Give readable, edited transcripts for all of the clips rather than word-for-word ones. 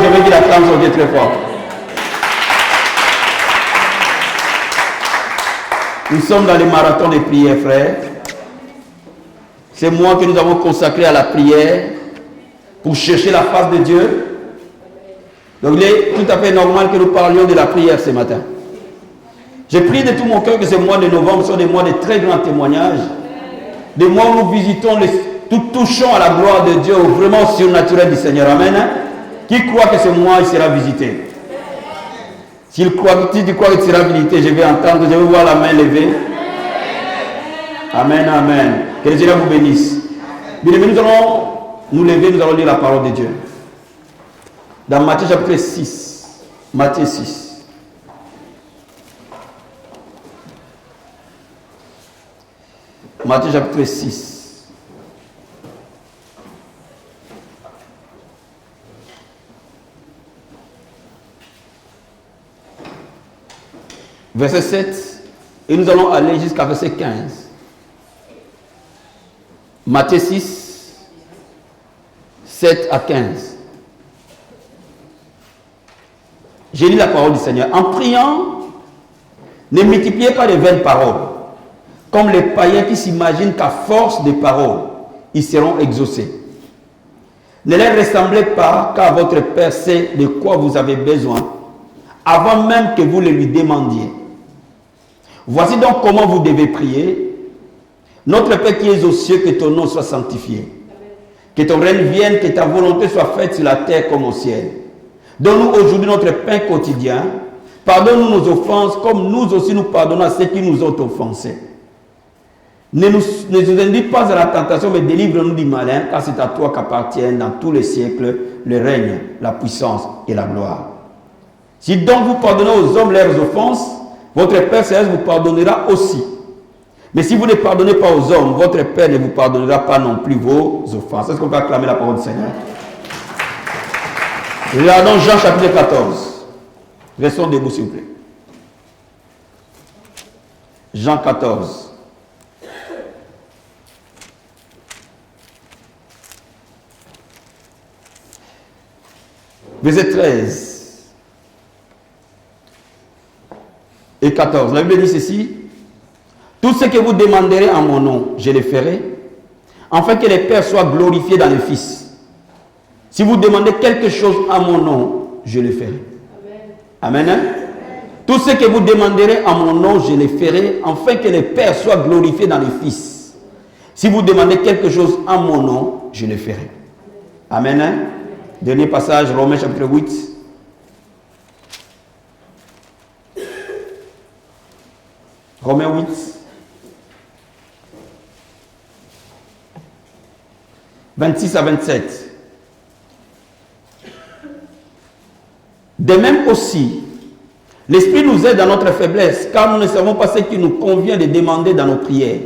je veux qu'il acclame son Dieu très fort. Nous sommes dans les marathons des prières, frères. C'est moi que nous avons consacré à la prière pour chercher la face de Dieu. Donc il est tout à fait normal que nous parlions de la prière ce matin. J'ai prié de tout mon cœur que ce mois de novembre soit des mois de très grands témoignages. Des mois où nous visitons, tout touchons à la gloire de Dieu, vraiment surnaturel du Seigneur. Amen. Qui croit que ce mois il sera visité? Si tu crois que tu seras visité, je vais entendre, je vais voir la main levée. Amen, amen. Que le Seigneur vous bénisse. Bien, nous allons nous lever, nous allons lire la parole de Dieu. Dans Matthieu chapitre 6. Matthieu 6. Matthieu chapitre 6. Verset 7. Et nous allons aller jusqu'à verset 15. Matthieu 6, 7 à 15. J'ai lu la parole du Seigneur. En priant, ne multipliez pas de vaines paroles, comme les païens qui s'imaginent qu'à force de paroles, ils seront exaucés. Ne les ressemblez pas, car votre Père sait de quoi vous avez besoin, avant même que vous le lui demandiez. Voici donc comment vous devez prier. Notre Père qui es aux cieux, que ton nom soit sanctifié. Que ton règne vienne, que ta volonté soit faite sur la terre comme au ciel. Donne-nous aujourd'hui notre pain quotidien. Pardonne-nous nos offenses, comme nous aussi nous pardonnons à ceux qui nous ont offensés. Ne nous induis pas à la tentation, mais délivre-nous du malin, car c'est à toi qu'appartiennent dans tous les siècles le règne, la puissance et la gloire. Si donc vous pardonnez aux hommes leurs offenses, votre Père céleste vous pardonnera aussi. Mais si vous ne pardonnez pas aux hommes, votre Père ne vous pardonnera pas non plus vos offenses. Est-ce qu'on peut acclamer la parole du Seigneur? Regardons Jean chapitre 14. Restons debout s'il vous plaît. Jean 14. Verset 13 et 14. La Bible dit ceci. Tout ce que vous demanderez en mon nom, je le ferai, afin que le Père soit glorifié dans le Fils. Si vous demandez quelque chose en mon nom, je le ferai. Amen. Amen. Tout ce que vous demanderez en mon nom, je le ferai, afin que le Père soit glorifié dans le Fils. Si vous demandez quelque chose en mon nom, je le ferai. Amen. Amen. Dernier passage, Romains chapitre 8. Romains 8. « 26 à 27. De même aussi, l'Esprit nous aide dans notre faiblesse, car nous ne savons pas ce qui nous convient de demander dans nos prières.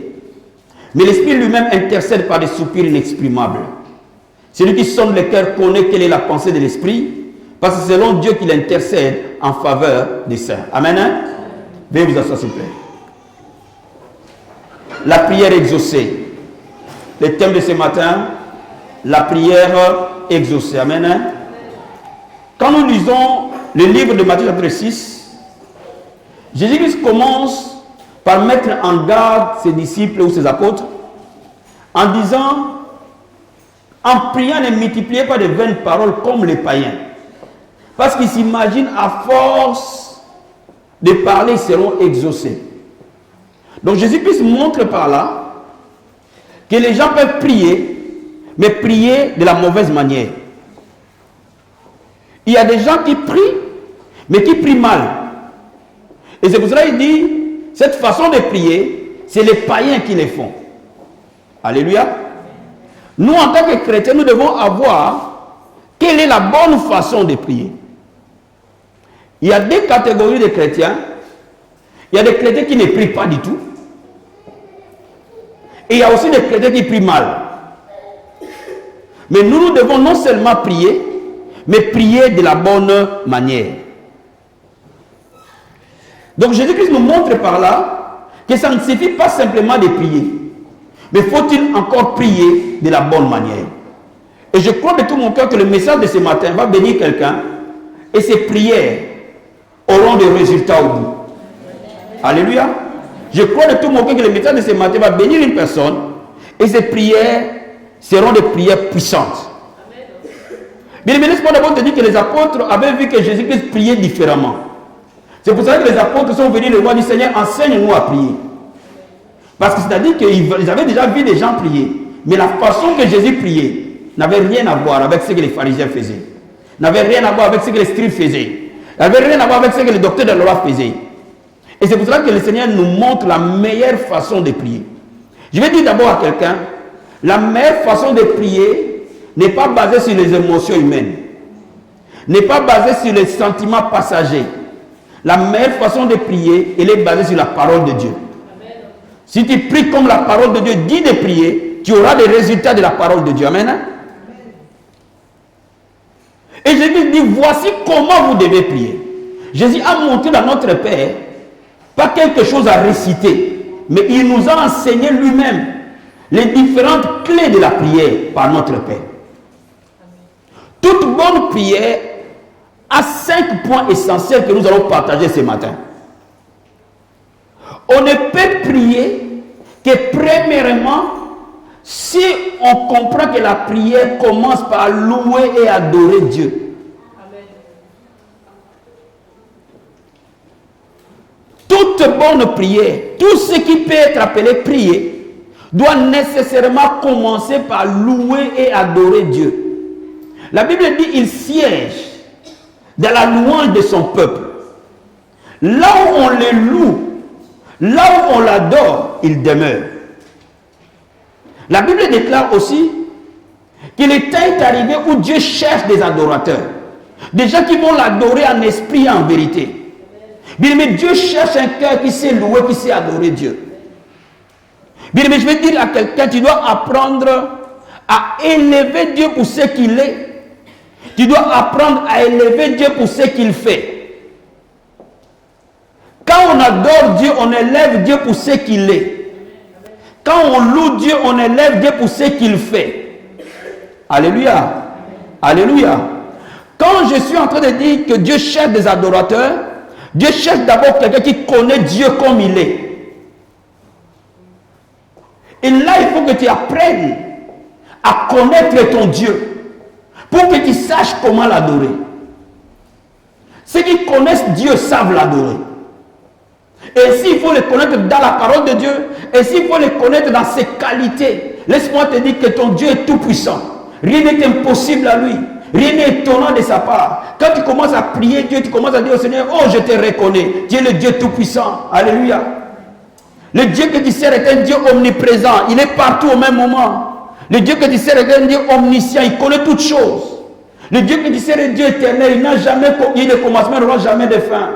Mais l'Esprit lui-même intercède par des soupirs inexprimables. Celui qui sonde le cœur connaît quelle est la pensée de l'Esprit, parce que c'est selon Dieu qu'il intercède en faveur des saints. Amen. Veuillez vous asseoir s'il vous plaît. La prière exaucée. Le thème de ce matin, la prière exaucée. Amen. Quand nous lisons le livre de Matthieu chapitre 6, Jésus-Christ commence par mettre en garde ses disciples ou ses apôtres en disant, en priant, ne multipliez pas de vaines paroles comme les païens. Parce qu'ils s'imaginent à force de parler, ils seront exaucés. Donc Jésus-Christ montre par là que les gens peuvent prier, mais prier de la mauvaise manière. Il y a des gens qui prient, mais qui prient mal. Et c'est pour cela qu'il dit, cette façon de prier, c'est les païens qui les font. Alléluia. Nous, en tant que chrétiens, nous devons avoir quelle est la bonne façon de prier. Il y a deux catégories de chrétiens. Il y a des chrétiens qui ne prient pas du tout. Et il y a aussi des chrétiens qui prient mal. Mais nous devons non seulement prier, mais prier de la bonne manière. Donc Jésus-Christ nous montre par là que ça ne suffit pas simplement de prier. Mais faut-il encore prier de la bonne manière? Et je crois de tout mon cœur que le message de ce matin va bénir quelqu'un et ses prières auront des résultats au bout. Alléluia. Je crois de tout mon cœur que le message de ce matin va bénir une personne et ses prières seront des prières puissantes. Bien aimé, laisse-moi d'abord te dire que les apôtres avaient vu que Jésus-Christ priait différemment. C'est pour ça que les apôtres sont venus le voir du Seigneur, enseigne-nous à prier. Parce que c'est-à-dire qu'ils avaient déjà vu des gens prier. Mais la façon que Jésus priait n'avait rien à voir avec ce que les pharisiens faisaient. N'avait rien à voir avec ce que les scribes faisaient. N'avait rien à voir avec ce que les docteurs de la loi faisaient. Et c'est pour cela que le Seigneur nous montre la meilleure façon de prier. Je vais dire d'abord à quelqu'un, la meilleure façon de prier n'est pas basée sur les émotions humaines. N'est pas basée sur les sentiments passagers. La meilleure façon de prier, elle est basée sur la parole de Dieu. Amen. Si tu pries comme la parole de Dieu dit de prier, tu auras des résultats de la parole de Dieu. Amen. Amen. Et Jésus dit, voici comment vous devez prier. Jésus a montré dans notre Père, pas quelque chose à réciter, mais il nous a enseigné lui-même les différentes clés de la prière par notre Père. Toute bonne prière a 5 points essentiels que nous allons partager ce matin. On ne peut prier que premièrement si on comprend que la prière commence par louer et adorer Dieu. Amen. Toute bonne prière, tout ce qui peut être appelé prier, doit nécessairement commencer par louer et adorer Dieu. La Bible dit il siège dans la louange de son peuple. Là où on le loue, là où on l'adore, il demeure. La Bible déclare aussi que le temps est arrivé où Dieu cherche des adorateurs. Des gens qui vont l'adorer en esprit et en vérité. Bien aimé, Dieu cherche un cœur qui sait louer, qui sait adorer Dieu. Bien aimé, je vais dire à quelqu'un, tu dois apprendre à élever Dieu pour ce qu'il est. Tu dois apprendre à élever Dieu pour ce qu'il fait. Quand on adore Dieu, on élève Dieu pour ce qu'il est. Quand on loue Dieu, on élève Dieu pour ce qu'il fait. Alléluia. Alléluia. Quand je suis en train de dire que Dieu cherche des adorateurs, Dieu cherche d'abord quelqu'un qui connaît Dieu comme il est. Et là, il faut que tu apprennes à connaître ton Dieu pour que tu saches comment l'adorer. Ceux qui connaissent Dieu savent l'adorer. Et s'il faut le connaître dans la parole de Dieu, et s'il faut le connaître dans ses qualités, laisse-moi te dire que ton Dieu est tout puissant. Rien n'est impossible à lui. Rien n'est étonnant de sa part. Quand tu commences à prier Dieu, tu commences à dire au Seigneur, oh je te reconnais. Tu es le Dieu tout puissant. Alléluia. Le Dieu que tu sers est un Dieu omniprésent. Il est partout au même moment. Le Dieu que tu sers est un Dieu omniscient. Il connaît toutes choses. Le Dieu que tu sers est Dieu éternel. Il n'a jamais eu de commencement, il n'aura jamais de fin.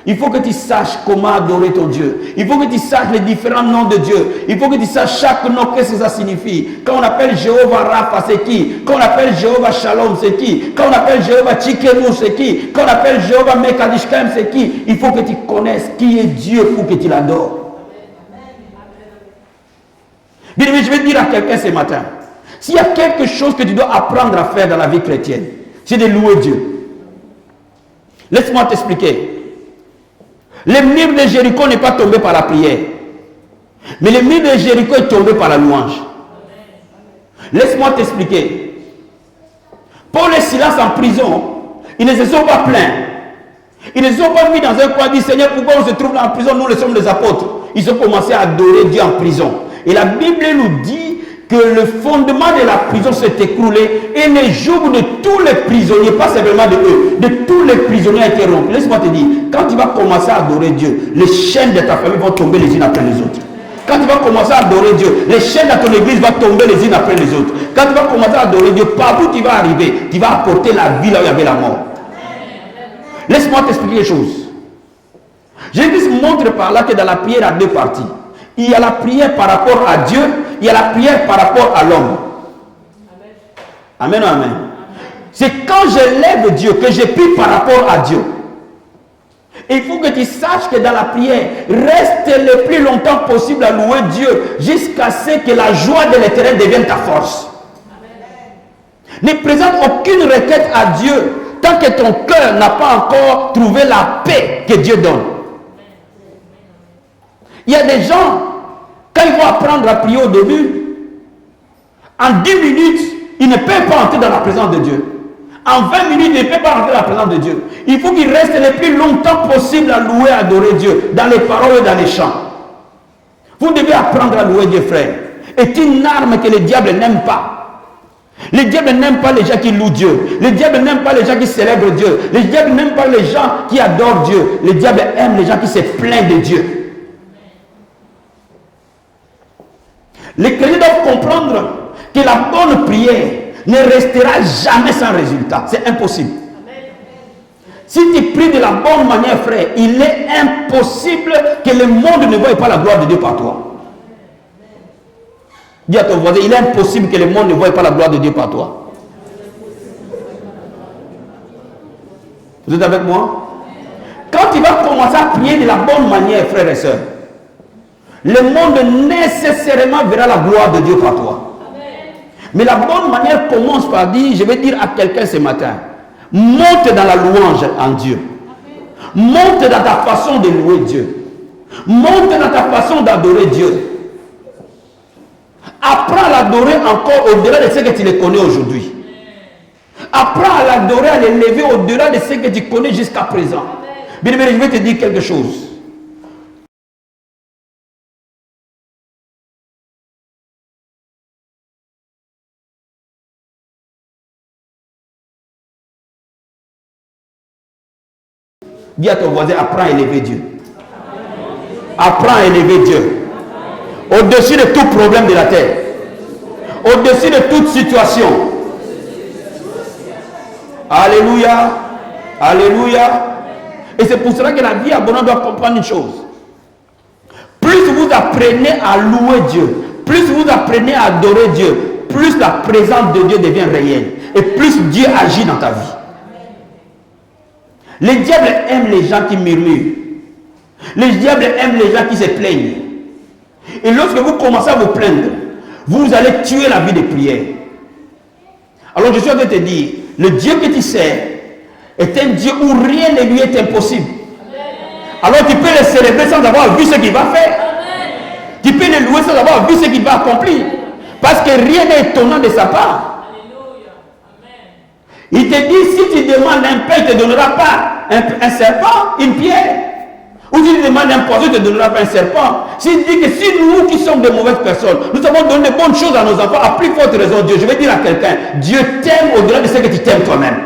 Il faut que tu saches comment adorer ton Dieu. Il faut que tu saches les différents noms de Dieu. Il faut que tu saches chaque nom, qu'est-ce que ça signifie. Quand on appelle Jéhovah Rapha, c'est qui? Quand on appelle Jéhovah Shalom, c'est qui? Quand on appelle Jéhovah Tchikenu, c'est qui? Quand on appelle Jéhovah Mekadishkem, c'est qui? Il faut que tu connaisses qui est Dieu pour que tu l'adores. Bien, mais je vais dire à quelqu'un ce matin, s'il y a quelque chose que tu dois apprendre à faire dans la vie chrétienne, c'est de louer Dieu. Laisse-moi t'expliquer. Le mur de Jéricho n'est pas tombé par la prière. Mais le mur de Jéricho est tombé par la louange. Laisse-moi t'expliquer. Paul et Silas en prison, ils ne se sont pas plaints. Ils ne se sont pas mis dans un coin et dit, Seigneur, pourquoi on se trouve là en prison? Nous, nous sommes des apôtres. Ils ont commencé à adorer Dieu en prison. Et la Bible nous dit que le fondement de la prison s'est écroulé et les jours de tous les prisonniers, pas simplement de eux, de tous les prisonniers a été rompu. Laisse-moi te dire, quand tu vas commencer à adorer Dieu, les chaînes de ta famille vont tomber les unes après les autres. Quand tu vas commencer à adorer Dieu, les chaînes de ton église vont tomber les unes après les autres. Quand tu vas commencer à adorer Dieu, partout où tu vas arriver, tu vas apporter la vie là où il y avait la mort. Laisse-moi t'expliquer quelque chose. Jésus montre par là que dans la prière, il y a deux parties. Il y a la prière par rapport à Dieu, il y a la prière par rapport à l'homme. Amen. Amen, amen. C'est quand j'élève Dieu que je prie par rapport à Dieu. Il faut que tu saches que dans la prière, reste le plus longtemps possible à louer Dieu jusqu'à ce que la joie de l'Éternel devienne ta force. Ne présente aucune requête à Dieu tant que ton cœur n'a pas encore trouvé la paix que Dieu donne. Il y a des gens, quand ils vont apprendre à prier au début, en 10 minutes, ils ne peuvent pas entrer dans la présence de Dieu. En 20 minutes, ils ne peuvent pas entrer dans la présence de Dieu. Il faut qu'ils restent le plus longtemps possible à louer, à adorer Dieu, dans les paroles et dans les chants. Vous devez apprendre à louer Dieu, frère. C'est une arme que le diable n'aime pas. Le diable n'aime pas les gens qui louent Dieu. Le diable n'aime pas les gens qui célèbrent Dieu. Le diable n'aime pas les gens qui adorent Dieu. Le diable aime les gens qui se plaignent de Dieu. Les chrétiens doivent comprendre que la bonne prière ne restera jamais sans résultat. C'est impossible. Si tu pries de la bonne manière, frère, il est impossible que le monde ne voie pas la gloire de Dieu par toi. Dis à ton voisin, il est impossible que le monde ne voie pas la gloire de Dieu par toi. Vous êtes avec moi? Quand tu vas commencer à prier de la bonne manière, frères et sœurs, le monde nécessairement verra la gloire de Dieu par toi. Mais la bonne manière commence par dire, je vais dire à quelqu'un ce matin, monte dans la louange en Dieu. Monte dans ta façon de louer Dieu. Monte dans ta façon d'adorer Dieu. Apprends à l'adorer encore au-delà de ce que tu le connais aujourd'hui. Apprends à l'adorer, à l'élever au-delà de ce que tu connais jusqu'à présent. Bien aimé, je vais te dire quelque chose. Dis à ton voisin, apprends à élever Dieu. Apprends à élever Dieu. Au-dessus de tout problème de la terre. Au-dessus de toute situation. Alléluia. Alléluia. Et c'est pour cela que la vie abondante doit comprendre une chose. Plus vous apprenez à louer Dieu, plus vous apprenez à adorer Dieu, plus la présence de Dieu devient réelle. Et plus Dieu agit dans ta vie. Le diable aime les gens qui murmurent. Le diable aime les gens qui se plaignent. Et lorsque vous commencez à vous plaindre, vous allez tuer la vie de prière. Alors je suis en train de te dire, le Dieu que tu sers est un Dieu où rien ne lui est impossible. Alors tu peux le célébrer sans avoir vu ce qu'il va faire. Tu peux le louer sans avoir vu ce qu'il va accomplir. Parce que rien n'est étonnant de sa part. Il te dit, si tu demandes un pain, il ne te donnera pas un serpent, une pierre. Ou si tu demandes un poisson, il ne te donnera pas un serpent. S'il dit que si nous qui sommes de mauvaises personnes, nous avons donné de bonnes choses à nos enfants, à plus forte raison, Dieu, je vais dire à quelqu'un, Dieu t'aime au-delà de ce que tu t'aimes toi-même.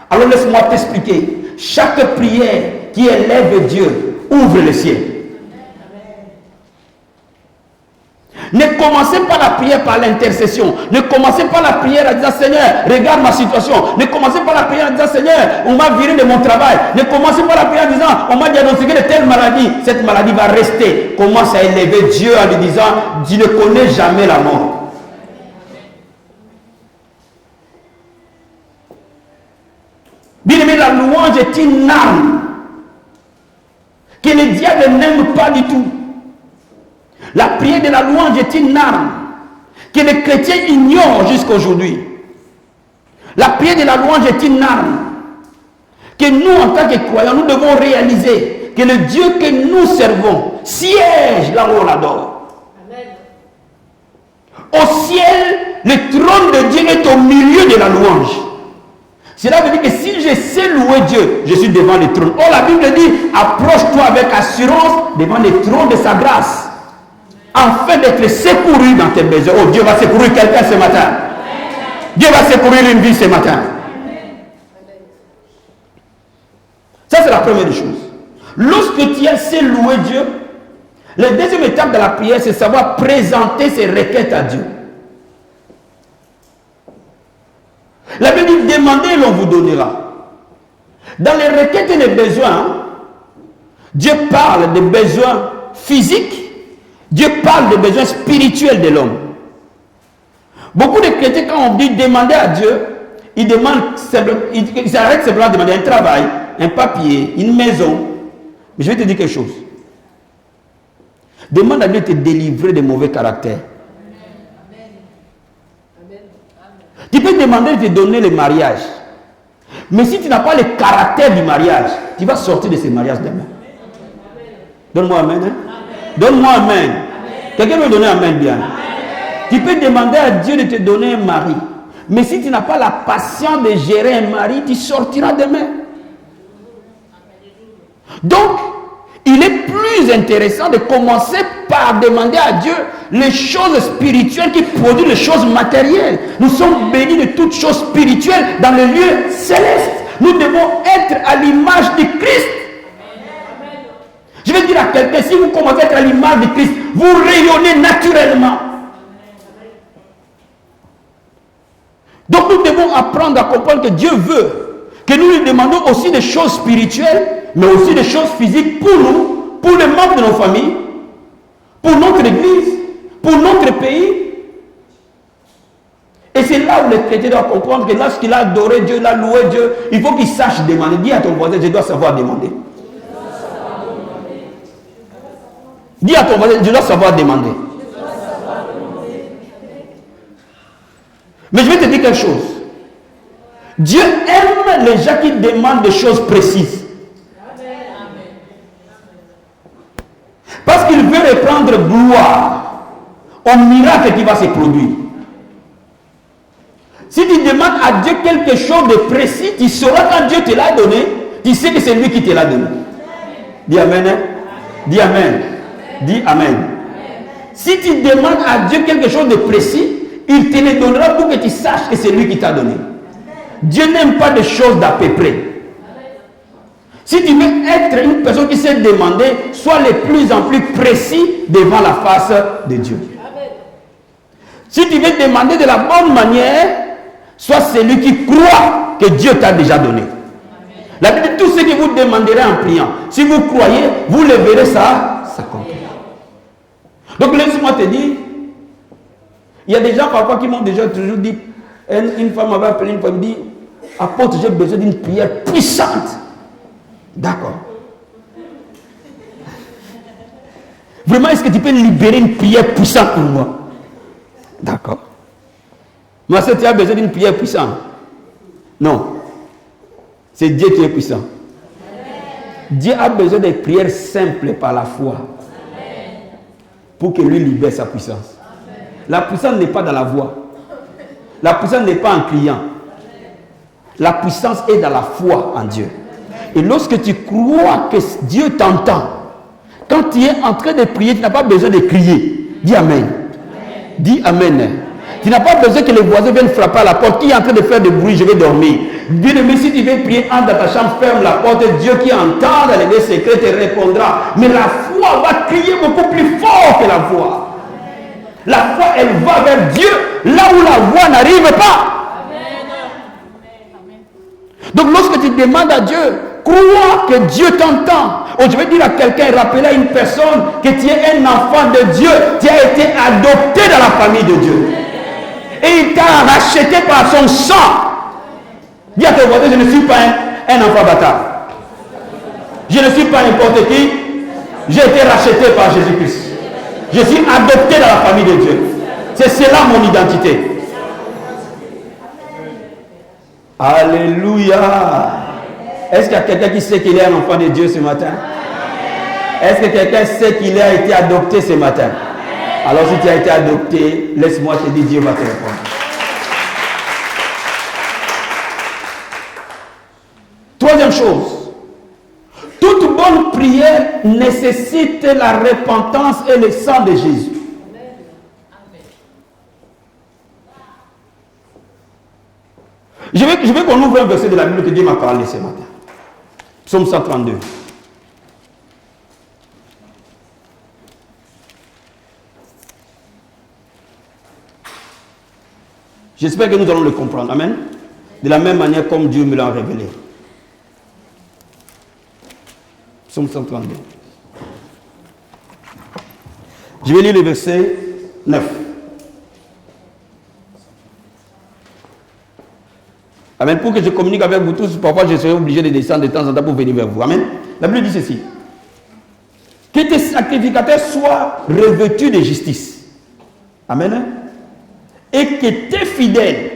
Alors laisse-moi t'expliquer. Chaque prière qui élève Dieu ouvre le ciel. Ne commencez pas la prière par l'intercession. Ne commencez pas la prière en disant, Seigneur, regarde ma situation. Ne commencez pas la prière en disant, Seigneur, on m'a viré de mon travail. Ne commencez pas la prière en disant, on m'a diagnostiqué de telle maladie. Cette maladie va rester. Commence à élever Dieu en lui disant, tu ne connais jamais la mort. Bien aimé, la louange est une arme que le diable n'aime pas du tout. La prière de la louange est une arme que les chrétiens ignorent jusqu'à aujourd'hui. La prière de la louange est une arme que nous, en tant que croyants, nous devons réaliser que le Dieu que nous servons siège là où on l'adore. Au ciel, le trône de Dieu est au milieu de la louange. Cela veut dire que si je sais louer Dieu, je suis devant le trône. Or, la Bible dit, approche-toi avec assurance devant le trône de sa grâce. Afin d'être secouru dans tes besoins. Oh, Dieu va secourir quelqu'un ce matin. Amen. Dieu va secourir une vie ce matin. Amen. Ça, c'est la première des choses. Lorsque tu sais louer Dieu, la deuxième étape de la prière, c'est savoir présenter ses requêtes à Dieu. La Bible dit, demandez et l'on vous donnera. Dans les requêtes et les besoins, Dieu parle des besoins physiques. Dieu parle des besoins spirituels de l'homme. Beaucoup de chrétiens, quand on dit demander à Dieu, ils s'arrêtent simplement de demander un travail, un papier, une maison. Mais je vais te dire quelque chose. Demande à Dieu de te délivrer des mauvais caractères. Tu peux demander de te donner le mariage. Mais si tu n'as pas le caractère du mariage, tu vas sortir de ce mariage demain. Donne-moi amen. Hein? Donne-moi amen. Quelqu'un veut donner amen bien. Amen. Tu peux demander à Dieu de te donner un mari. Mais si tu n'as pas la patience de gérer un mari, tu sortiras demain. Donc, il est plus intéressant de commencer par demander à Dieu les choses spirituelles qui produisent les choses matérielles. Nous sommes bénis de toutes choses spirituelles dans le lieu céleste. Nous devons être à l'image de Christ. Je vais dire à quelqu'un, si vous commencez à être à l'image de Christ, vous rayonnez naturellement. Donc nous devons apprendre à comprendre que Dieu veut que nous lui demandons aussi des choses spirituelles, mais aussi des choses physiques pour nous, pour les membres de nos familles, pour notre église, pour notre pays. Et c'est là où le chrétien doit comprendre que lorsqu'il a adoré Dieu, il a loué Dieu, il faut qu'il sache demander. Dis à ton voisin, je dois savoir demander. Dis à ton voisin, je dois savoir demander. Mais je vais te dire quelque chose. Dieu aime les gens qui demandent des choses précises. Parce qu'il veut reprendre gloire au miracle qui va se produire. Si tu demandes à Dieu quelque chose de précis, tu sauras quand Dieu te l'a donné, tu sais que c'est lui qui te l'a donné. Dis amen. Hein? Dis amen. Dis amen. Si tu demandes à Dieu quelque chose de précis, il te le donnera pour que tu saches que c'est lui qui t'a donné. Dieu n'aime pas des choses d'à peu près. Si tu veux être une personne qui sait demander, sois de plus en plus précis devant la face de Dieu. Si tu veux demander de la bonne manière, sois celui qui croit que Dieu t'a déjà donné. La Bible dit tout ce que vous demanderez en priant, si vous croyez, vous le verrez, ça s'accomplir. Donc laisse-moi te dire, il y a des gens parfois qui m'ont déjà toujours dit, une femme m'avait appelé une fois, elle me dit, apôtre, j'ai besoin d'une prière puissante. D'accord. Vraiment, est-ce que tu peux libérer une prière puissante pour moi? D'accord. Moi, si tu as besoin d'une prière puissante. Non. C'est Dieu qui est puissant. Dieu a besoin de prières simples par la foi. Pour que lui libère sa puissance. La puissance n'est pas dans la voix. La puissance n'est pas en criant. La puissance est dans la foi en Dieu. Et lorsque tu crois que Dieu t'entend, quand tu es en train de prier, tu n'as pas besoin de crier. Dis Amen. Dis Amen. Tu n'as pas besoin que les voisins viennent frapper à la porte. Qui est en train de faire du bruit, je vais dormir. Bien-aimé, si tu veux prier, entre dans ta chambre, ferme la porte. Dieu qui entend dans les lieux secrets te répondra. Mais la foi va crier beaucoup plus fort que la voix. La foi, elle va vers Dieu, là où la voix n'arrive pas. Donc lorsque tu demandes à Dieu, crois que Dieu t'entend. Oh, je vais dire à quelqu'un, rappeler à une personne que tu es un enfant de Dieu. Tu as été adopté dans la famille de Dieu. Et il t'a racheté par son sang. Dis à ton voisin, je ne suis pas un enfant bâtard. Je ne suis pas n'importe qui. J'ai été racheté par Jésus-Christ. Je suis adopté dans la famille de Dieu. C'est cela mon identité. Alléluia. Est-ce qu'il y a quelqu'un qui sait qu'il est un enfant de Dieu ce matin? Est-ce que quelqu'un sait qu'il a été adopté ce matin? Alors si tu as été adopté, laisse-moi te dire, Dieu va te répondre. Troisième chose, toute bonne prière nécessite la repentance et le sang de Jésus. Je veux qu'on ouvre un verset de la Bible que Dieu m'a parlé ce matin. Psaume 132. J'espère que nous allons le comprendre. Amen. De la même manière comme Dieu me l'a révélé. Psaume 132. Je vais lire le verset 9. Amen. Pour que je communique avec vous tous, parfois je serai obligé de descendre de temps en temps pour venir vers vous. Amen. La Bible dit ceci. Que tes sacrificateurs soient revêtus de justice. Amen. Et que tes fidèles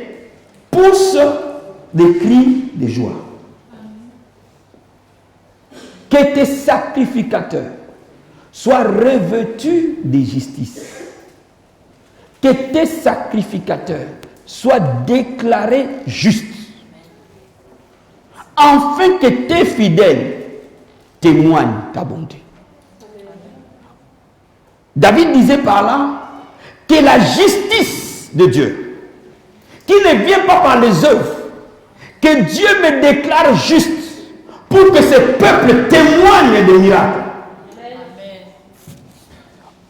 poussent des cris de joie. Que tes sacrificateurs soient revêtus de justice. Que tes sacrificateurs soient déclarés justes. Afin que tes fidèles témoignent ta bonté. David disait par là que la justice de Dieu, qui ne vient pas par les œuvres, que Dieu me déclare juste pour que ce peuple témoigne des miracles.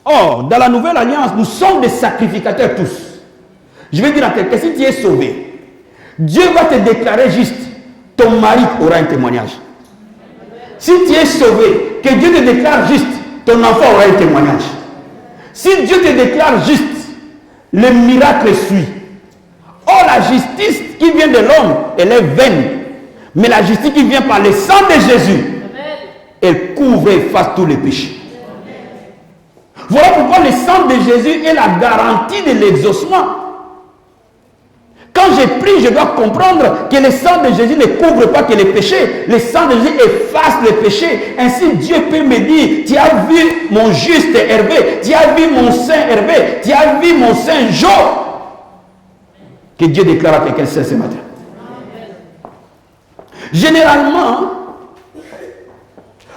Or, dans la nouvelle alliance, nous sommes des sacrificateurs tous. Je vais dire à quelqu'un, si tu es sauvé, Dieu va te déclarer juste. Ton mari aura un témoignage. Si tu es sauvé, que Dieu te déclare juste, ton enfant aura un témoignage. Si Dieu te déclare juste, le miracle suit. Or, la justice qui vient de l'homme, elle est vaine. Mais la justice qui vient par le sang de Jésus, elle couvre et efface tous les péchés. Voilà pourquoi le sang de Jésus est la garantie de l'exaucement. Quand je prie, je dois comprendre que le sang de Jésus ne couvre pas que les péchés. Le sang de Jésus efface les péchés. Ainsi, Dieu peut me dire, tu as vu mon juste Hervé, tu as vu mon saint Hervé, tu as vu mon saint Job. Que Dieu déclare à quelqu'un ce matin. Généralement,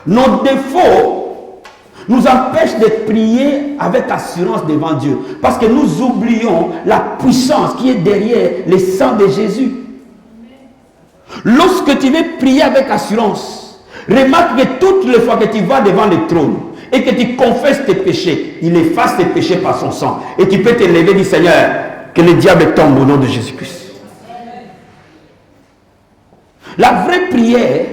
nos défauts nous empêchent de prier avec assurance devant Dieu. Parce que nous oublions la puissance qui est derrière le sang de Jésus. Lorsque tu veux prier avec assurance, remarque que toutes les fois que tu vas devant le trône et que tu confesses tes péchés, il efface tes péchés par son sang. Et tu peux te lever et dire, Seigneur, que le diable tombe au nom de Jésus-Christ. La vraie prière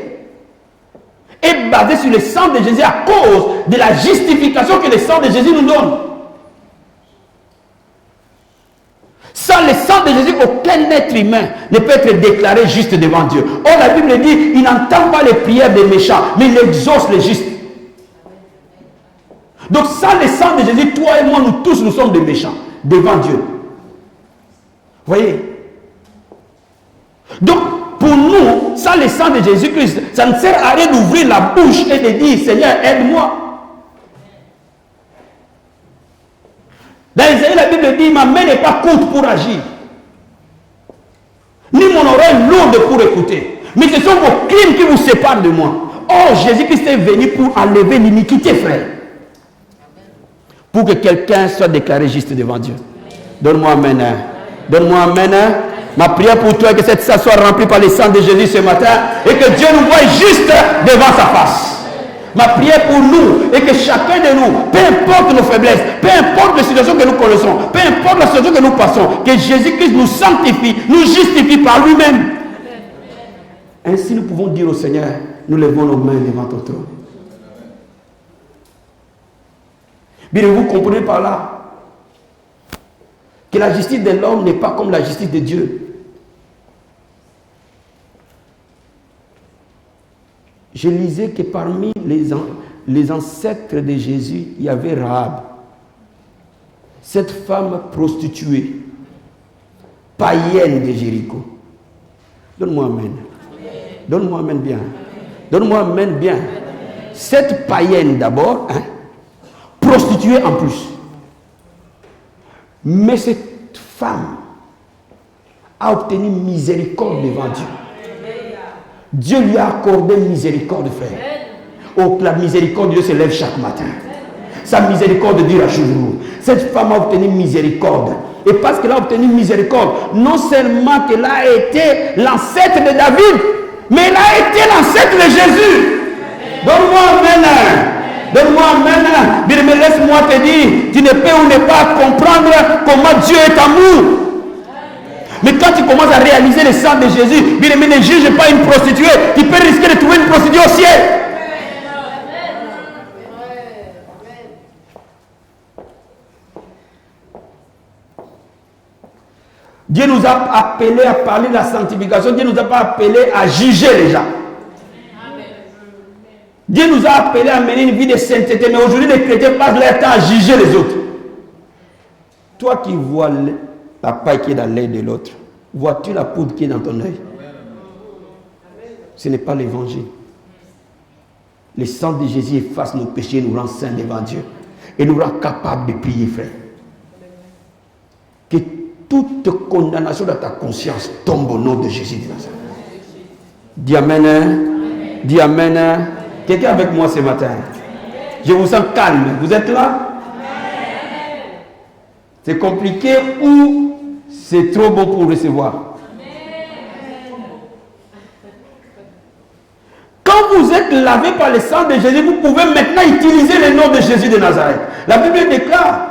est basée sur le sang de Jésus à cause de la justification que le sang de Jésus nous donne. Sans le sang de Jésus, aucun être humain ne peut être déclaré juste devant Dieu. Or, la Bible dit, il n'entend pas les prières des méchants, mais il exauce les justes. Donc, sans le sang de Jésus, toi et moi, nous tous, nous sommes des méchants devant Dieu. Voyez? Donc, pour nous, sans le sang de Jésus-Christ, ça ne sert à rien d'ouvrir la bouche et de dire, Seigneur, aide-moi. Dans Isaïe, la Bible dit, ma main n'est pas courte pour agir, ni mon oreille lourde pour écouter. Mais ce sont vos crimes qui vous séparent de moi. Or, Jésus-Christ est venu pour enlever l'iniquité, frère. Pour que quelqu'un soit déclaré juste devant Dieu. Donne-moi amen. Donne-moi amen. Ma prière pour toi est que cette salle soit remplie par le sang de Jésus ce matin et que Dieu nous voie juste devant sa face. Ma prière pour nous est que chacun de nous, peu importe nos faiblesses, peu importe les situations que nous connaissons, peu importe la situation que nous passons, que Jésus-Christ nous sanctifie, nous justifie par lui-même. Ainsi nous pouvons dire au Seigneur, nous levons nos mains devant ton trône. Bien, vous comprenez par là que la justice de l'homme n'est pas comme la justice de Dieu. Je lisais que parmi les ancêtres de Jésus, il y avait Rahab. Cette femme prostituée, païenne de Jéricho. Donne-moi amen. Donne-moi amen bien. Donne-moi amen bien. Cette païenne d'abord, hein, prostituée en plus. Mais cette femme a obtenu miséricorde devant Dieu. Dieu lui a accordé miséricorde, frère. Oh, la miséricorde de Dieu se lève chaque matin. Sa miséricorde dure à jour. Cette femme a obtenu miséricorde. Et parce qu'elle a obtenu miséricorde, non seulement qu'elle a été l'ancêtre de David, mais elle a été l'ancêtre de Jésus. Donne-moi amen. Donne-moi amen. Bien, mais laisse-moi te dire, tu ne peux ou ne pas comprendre comment Dieu est amour. Mais quand tu commences à réaliser le sang de Jésus, bien aimé, ne juge pas une prostituée. Tu peux risquer de trouver une prostituée au ciel. Dieu nous a appelés à parler de la sanctification. Dieu ne nous a pas appelés à juger les gens. Dieu nous a appelés à mener une vie de sainteté. Mais aujourd'hui, les chrétiens passent leur temps à juger les autres. Toi qui vois la paille qui est dans l'œil de l'autre, Vois-tu la poudre qui est dans ton œil? Ce n'est pas l'évangile. Le sang de Jésus efface nos péchés, nous rend saints devant Dieu et nous rend capables de prier, frère. Que toute condamnation dans ta conscience tombe au nom de Jésus de Nazareth. Dis Amen. Hein? Dis Amen. Hein? Quelqu'un avec moi ce matin? Je vous sens calme. Vous êtes là? C'est compliqué ou c'est trop bon pour recevoir? Quand vous êtes lavé par le sang de Jésus, vous pouvez maintenant utiliser le nom de Jésus de Nazareth. La Bible déclare,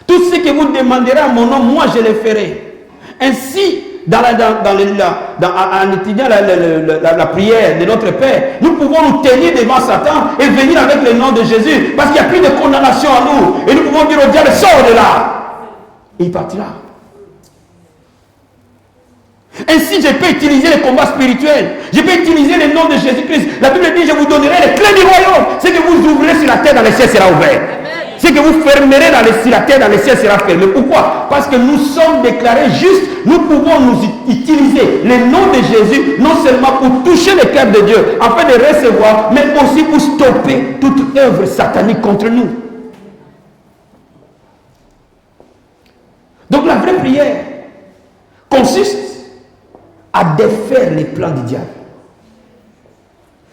tout ce que vous demanderez à mon nom, moi je le ferai. Ainsi, en étudiant la prière de notre Père, nous pouvons nous tenir devant Satan et venir avec le nom de Jésus, parce qu'il n'y a plus de condamnation à nous. Et nous pouvons dire au diable, sors de là. Et il partira. Ainsi, je peux utiliser les combats spirituels. Je peux utiliser le nom de Jésus-Christ. La Bible dit, je vous donnerai les clés du royaume. Ce que vous ouvrirez sur la terre, dans les cieux sera ouvert. Ce que vous fermerez sur la terre, dans les cieux sera fermé. Pourquoi? Parce que nous sommes déclarés justes. Nous pouvons nous utiliser le nom de Jésus, non seulement pour toucher le cœur de Dieu, afin de recevoir, mais aussi pour stopper toute œuvre satanique contre nous. Donc la vraie prière consiste à défaire les plans du diable.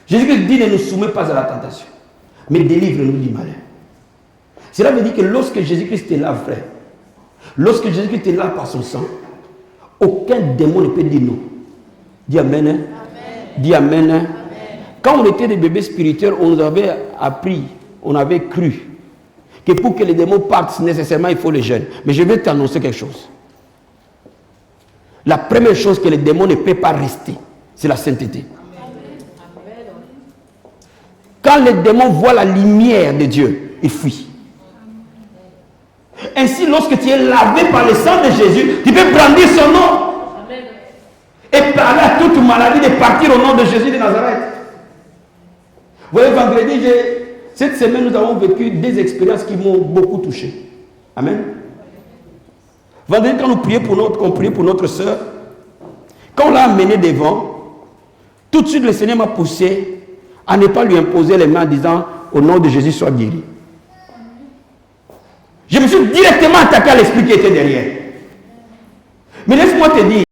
Jésus-Christ dit, ne nous soumets pas à la tentation, mais délivre-nous du malin. Cela veut dire que lorsque Jésus-Christ te lave, frère, lorsque Jésus-Christ te lave par son sang, aucun démon ne peut dire non. Dis Amen. Amen. Dis Amen. Amen. Quand on était des bébés spirituels, on nous avait appris, on avait cru que pour que les démons partent, nécessairement, il faut les jeûner. Mais je vais t'annoncer quelque chose. La première chose que les démons ne peuvent pas rester, c'est la sainteté. Quand les démons voient la lumière de Dieu, ils fuient. Ainsi, lorsque tu es lavé par le sang de Jésus, tu peux brandir son nom et parler à toute maladie de partir au nom de Jésus de Nazareth. Vous voyez, vendredi, cette semaine, nous avons vécu des expériences qui m'ont beaucoup touché. Amen. Vendredi, quand on priait pour notre soeur, quand on l'a amenée devant, tout de suite le Seigneur m'a poussé à ne pas lui imposer les mains en disant au nom de Jésus sois guéri. Je me suis directement attaqué à l'esprit qui était derrière. Mais laisse-moi te dire,